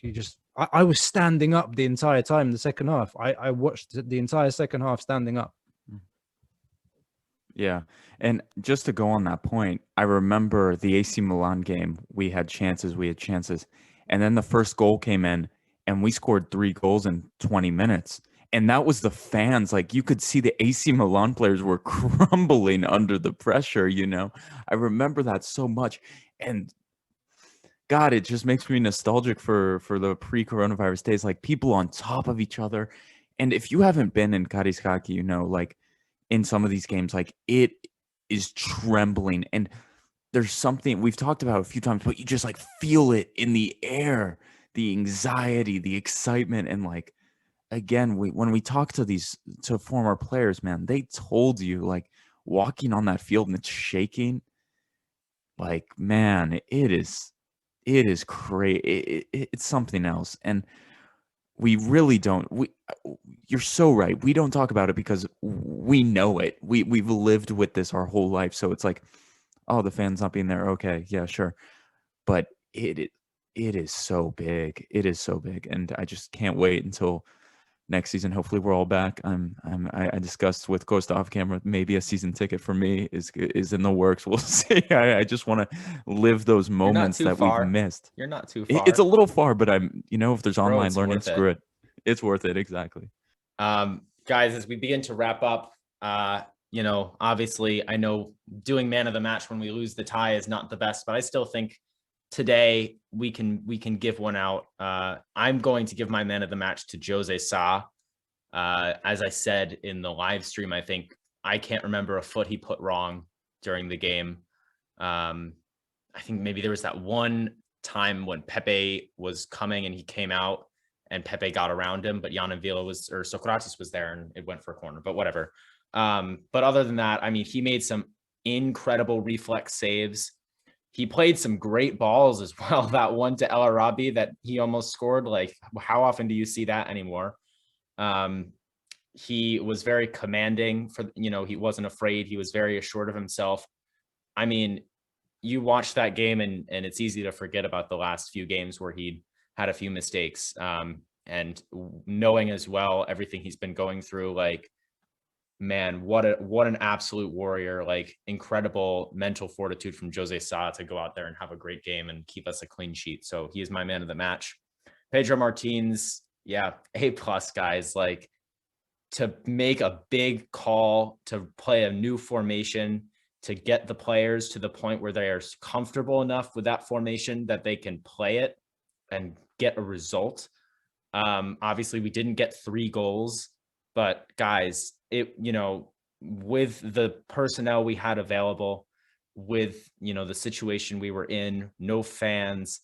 I was standing up the entire time. The second half, I watched the entire second half standing up. Yeah. And just to go on that point, I remember the AC Milan game. We had chances. And then the first goal came in and we scored 3 goals in 20 minutes. And that was the fans. Like you could see the AC Milan players were crumbling under the pressure, I remember that so much. And God, it just makes me nostalgic for the pre-coronavirus days, like people on top of each other. And if you haven't been in Karaiskaki, like in some of these games, like it is trembling. And there's something we've talked about a few times, but you just like feel it in the air, the anxiety, the excitement. And like, again, when we talk to former players, man, they told you like walking on that field and it's shaking. Like, man, it is crazy. It's something else. And we really don't. You're so right. We don't talk about it because we know it. We've lived with this our whole life. So it's like, oh, the fans not being there. Okay, yeah, sure. But it is so big. It is so big, and I just can't wait until next season. Hopefully, we're all back. I discussed with Costa off camera. Maybe a season ticket for me is in the works. We'll see. I just want to live those moments that we've missed. You're not too far. It's a little far, but if there's online learning, screw it. It's worth it. Exactly. Guys, as we begin to wrap up, obviously I know doing man of the match when we lose the tie is not the best, but I still think today we can give one out. I'm going to give my man of the match to Jose Sa. As I said in the live stream, I can't remember a foot he put wrong during the game. I think maybe there was that one time when Pepe was coming and he came out and Pepe got around him, but Jan Villa or Sokratis was there and it went for a corner, but whatever. But other than that, he made some incredible reflex saves. He played some great balls as well. That one to El Arabi that he almost scored. Like, how often do you see that anymore? He was very commanding he wasn't afraid. He was very assured of himself. You watch that game and it's easy to forget about the last few games where he had a few mistakes. And knowing as well everything he's been going through, like, man, what an absolute warrior. Like, incredible mental fortitude from Jose Sa to go out there and have a great game and keep us a clean sheet. So he is my man of the match. Pedro Martins, yeah, A+, guys. Like, to make a big call, to play a new formation, to get the players to the point where they are comfortable enough with that formation that they can play it and get a result. Obviously we didn't get 3 goals, but guys, with the personnel we had available, with, the situation we were in, no fans,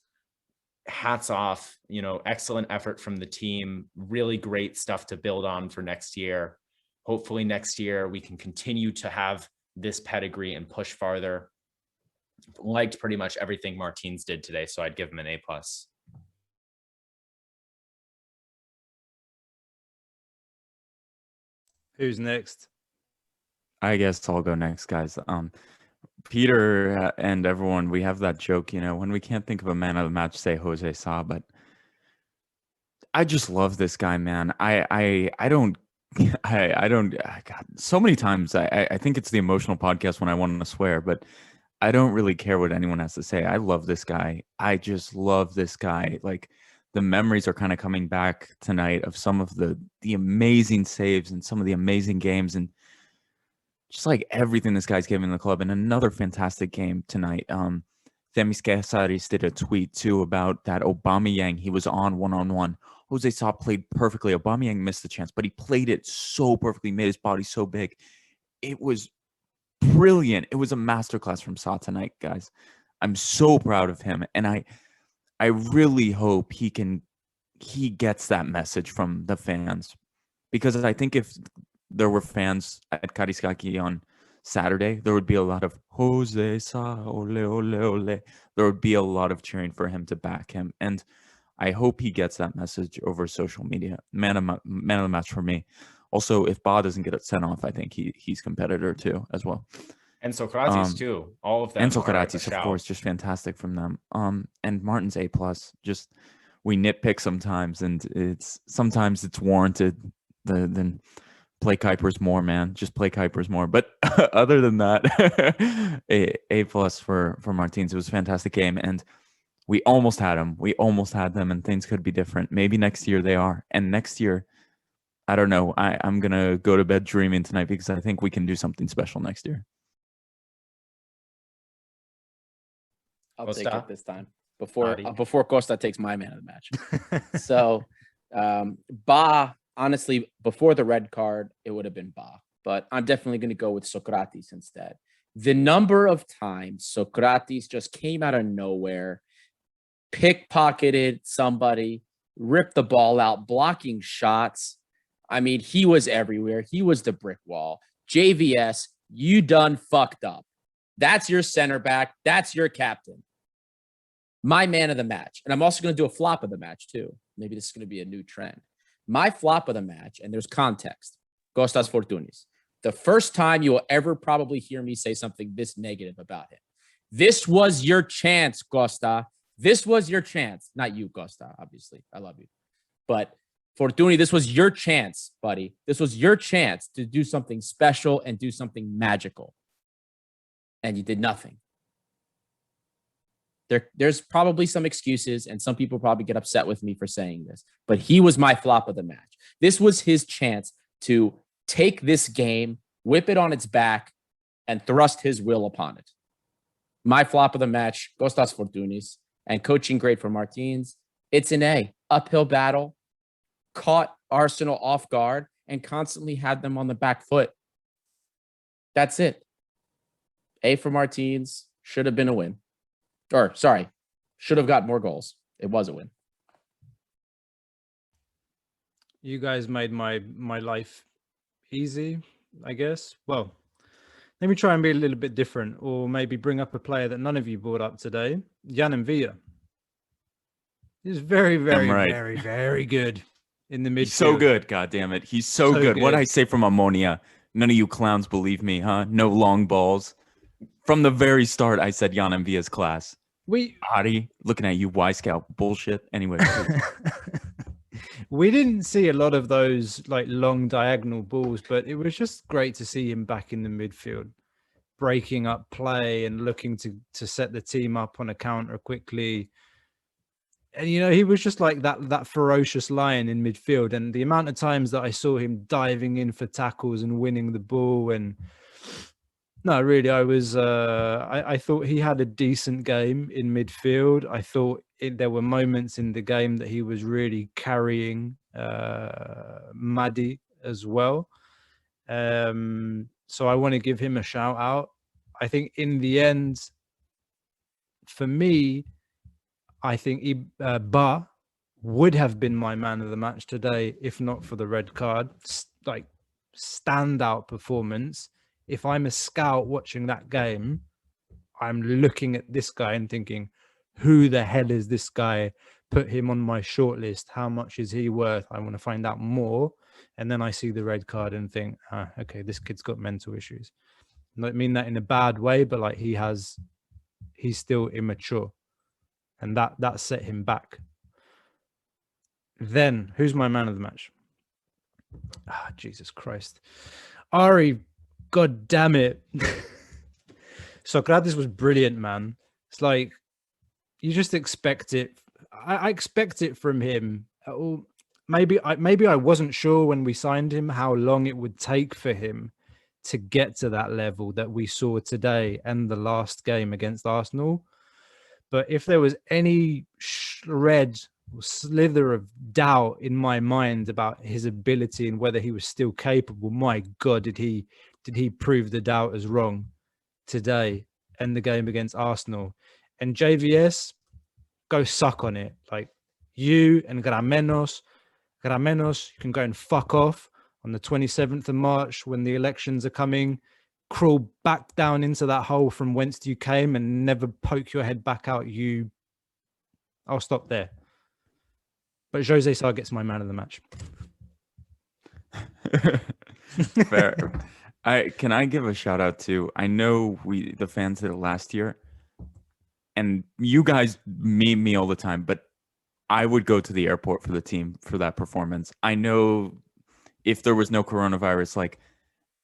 hats off, excellent effort from the team, really great stuff to build on for next year. Hopefully next year we can continue to have this pedigree and push farther. Liked pretty much everything Martins did today, so I'd give him an A+. Who's next? I guess I'll go next, guys. Peter and everyone, we have that joke, when we can't think of a man of the match, say Jose Sa, but I just love this guy, man. I don't, God, so many times I think it's the emotional podcast when I want to swear, but I don't really care what anyone has to say. I love this guy. I just love this guy. Like, the memories are kind of coming back tonight of some of the amazing saves and some of the amazing games and just like everything this guy's given the club. And another fantastic game tonight. Themis Kesaris did a tweet too about that Aubameyang. He was on one-on-one. Jose Sa played perfectly. Aubameyang missed the chance, but he played it so perfectly, made his body so big. It was brilliant. It was a masterclass from Sa tonight, guys. I'm so proud of him. And I really hope he gets that message from the fans, because I think if there were fans at Kariskaki on Saturday, there would be a lot of Jose Sa, ole, ole, ole. There would be a lot of cheering for him to back him. And I hope he gets that message over social media. Man of the match for me. Also, if Ba doesn't get it sent off, I think he's competitor too as well. And Sokratis too. All of them. And Sokratis, of course, just fantastic from them. And Martin's A+. Just, we nitpick sometimes, and sometimes it's warranted. Then play Kuipers more, man. Just play Kuipers more. But other than that, A+ for Martins. It was a fantastic game, and we almost had him. We almost had them, and things could be different. Maybe next year they are. And next year, I don't know. I'm gonna go to bed dreaming tonight, because I think we can do something special next year. I'll Costa? take it this time before Costa takes my man of the match. So, Ba, honestly, before the red card, it would have been Ba, but I'm definitely going to go with Sokratis instead. The number of times Sokratis just came out of nowhere, pickpocketed somebody, ripped the ball out, blocking shots. He was everywhere. He was the brick wall. JVS, you done fucked up. That's your center back. That's your captain. My man of the match. And I'm also going to do a flop of the match too. maybe this is going to be a new trend. My flop of the match, and there's context, Kostas Fortounis. The first time you will ever probably hear me say something this negative about him. This was your chance, Costa. This was your chance. Not you, Costa, obviously. I love you. But Fortuny, this was your chance, buddy. This was your chance to do something special and do something magical. And you did nothing. There's probably some excuses, and some people probably get upset with me for saying this, but he was my flop of the match. This was his chance to take this game, whip it on its back, and thrust his will upon it. My flop of the match, Kostas Fortounis, and coaching grade for Martins. It's an A. Uphill battle, caught Arsenal off guard, and constantly had them on the back foot. That's it. A for Martins. Should have been a win. Or, sorry, should have got more goals. It was a win. You guys made my life easy, I guess. Well, let me try and be a little bit different, or maybe bring up a player that none of you brought up today, Jan Villa. He's very, very, very, very good in the midfield. He's so good, God damn it. He's so good. What I say from Ammonia, none of you clowns believe me, huh? No long balls. From the very start, I said Jan Villa's class. Adi, looking at you, Y-Scout bullshit. Anyway. We didn't see a lot of those like long diagonal balls, but it was just great to see him back in the midfield, breaking up play and looking to set the team up on a counter quickly. And, you know, he was just like that ferocious lion in midfield. And the amount of times that I saw him diving in for tackles and winning the ball. And no, really, I thought he had a decent game in midfield. I thought there were moments in the game that he was really carrying Mady as well. So I want to give him a shout out. I think in the end, for me, I think Ba would have been my man of the match today, if not for the red card. Like, standout performance. If I'm a scout watching that game, I'm looking at this guy and thinking, who the hell is this guy? Put him on my shortlist. How much is he worth? I want to find out more. And then I see the red card and think, okay, this kid's got mental issues. I don't mean that in a bad way, but like he's still immature. And that set him back. Then, who's my man of the match? Jesus Christ. Ari, God damn it. Sokratis was brilliant, man. It's like, you just expect it. I expect it from him. Maybe I wasn't sure when we signed him how long it would take for him to get to that level that we saw today and the last game against Arsenal. But if there was any shred or slither of doubt in my mind about his ability and whether he was still capable, my God, did he prove the doubters wrong today and the game against Arsenal. And JVS, go suck on it. Like, you and Gramenos, you can go and fuck off on the 27th of March when the elections are coming. Crawl back down into that hole from whence you came and never poke your head back out. I'll stop there. But Jose Sarr gets my man of the match. Fair. Can I give a shout out to, I know the fans did it last year, and you guys meme me all the time, but I would go to the airport for the team for that performance. I know if there was no coronavirus, like,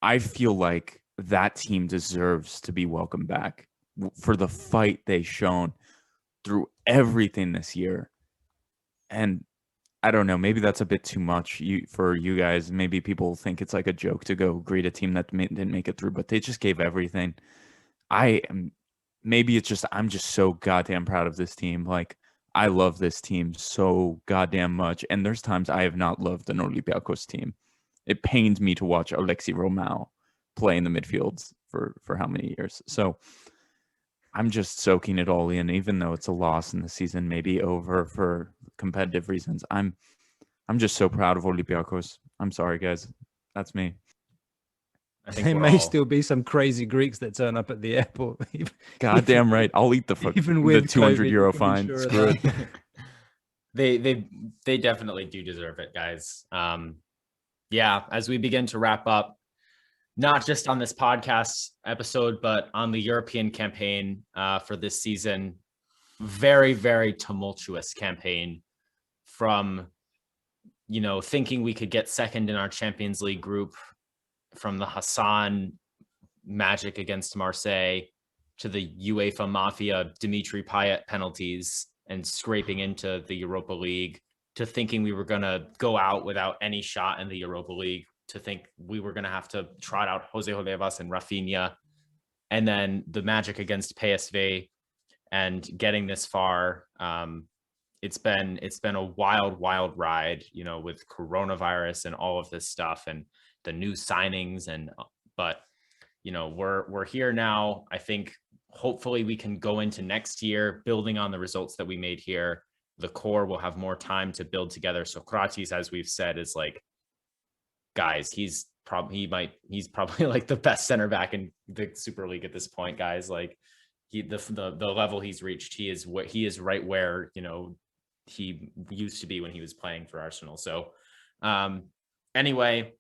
I feel like that team deserves to be welcomed back for the fight they shown through everything this year. And I don't know, maybe that's a bit too much for you guys. Maybe people think it's like a joke to go greet a team that didn't make it through, but they just gave everything. Maybe it's just, I'm just so goddamn proud of this team. Like, I love this team so goddamn much. And there's times I have not loved an Olympiacos team. It pains me to watch Alexi Romao play in the midfields for how many years. So I'm just soaking it all in, even though it's a loss in the season, maybe over for competitive reasons. I'm just so proud of Olympiacos. I'm sorry, guys. That's me. I think there may still be some crazy Greeks that turn up at the airport. Goddamn right. I'll eat the even with the 200 COVID, euro fine. Sure Screw it. They definitely do deserve it, guys. Yeah, as we begin to wrap up, not just on this podcast episode, but on the European campaign for this season, very, very tumultuous campaign from, thinking we could get second in our Champions League group, from the Hassan magic against Marseille to the UEFA Mafia Dimitri Payet penalties and scraping into the Europa League, to thinking we were going to go out without any shot in the Europa League, to think we were going to have to trot out Jose Olivas and Rafinha, and then the magic against PSV and getting this far. It's been a wild ride, with coronavirus and all of this stuff and the new signings, but we're here now. I think hopefully we can go into next year building on the results that we made here. The core will have more time to build together. Sokratis, as we've said, is like, guys, he's probably like the best center back in the Super League at this point, guys. Like the level he's reached, he is right where, he used to be when he was playing for Arsenal. So anyway,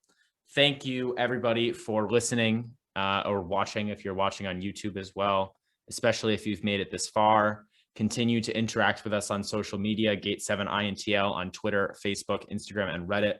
thank you everybody for listening or watching, if you're watching on YouTube as well, especially if you've made it this far. Continue to interact with us on social media, Gate7INTL on Twitter, Facebook, Instagram, and Reddit.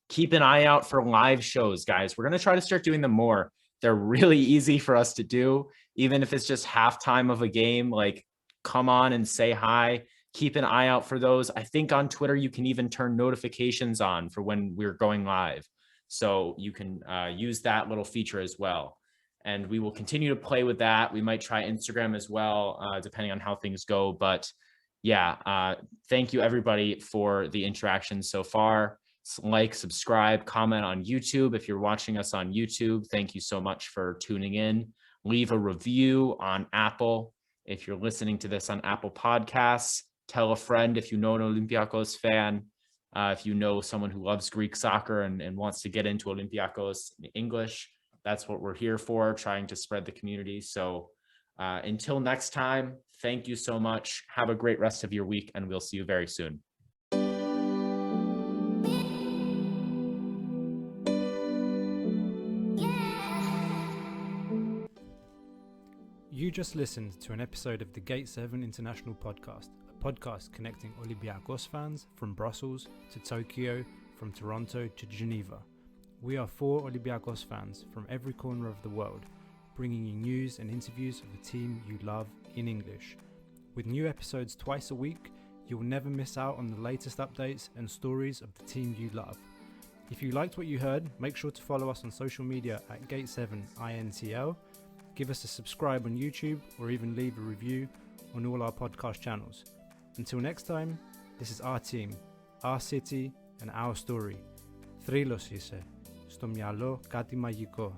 Keep an eye out for live shows, guys. We're going to try to start doing them more. They're really easy for us to do, even if it's just halftime of a game. Like, come on and say hi. Keep an eye out for those. I think on Twitter, you can even turn notifications on for when we're going live. So you can use that little feature as well. And we will continue to play with that. We might try Instagram as well, depending on how things go. But yeah, thank you everybody for the interaction so far. Like, subscribe, comment on YouTube. If you're watching us on YouTube, thank you so much for tuning in. Leave a review on Apple. If you're listening to this on Apple Podcasts, tell a friend if you know an Olympiacos fan. If you know someone who loves Greek soccer and wants to get into Olympiacos English, that's what we're here for, trying to spread the community. So until next time, thank you so much. Have a great rest of your week, and we'll see you very soon. You just listened to an episode of the Gate 7 International Podcast, a podcast connecting Olympiacos fans from Brussels to Tokyo, from Toronto to Geneva. We are 4 Olympiacos fans from every corner of the world, bringing you news and interviews of the team you love in English. With new episodes twice a week, you will never miss out on the latest updates and stories of the team you love. If you liked what you heard, make sure to follow us on social media at Gate7INTL, give us a subscribe on YouTube, or even leave a review on all our podcast channels. Until next time, this is our team, our city, and our story. Θρύλος είσαι. Στο μυαλό κάτι μαγικό.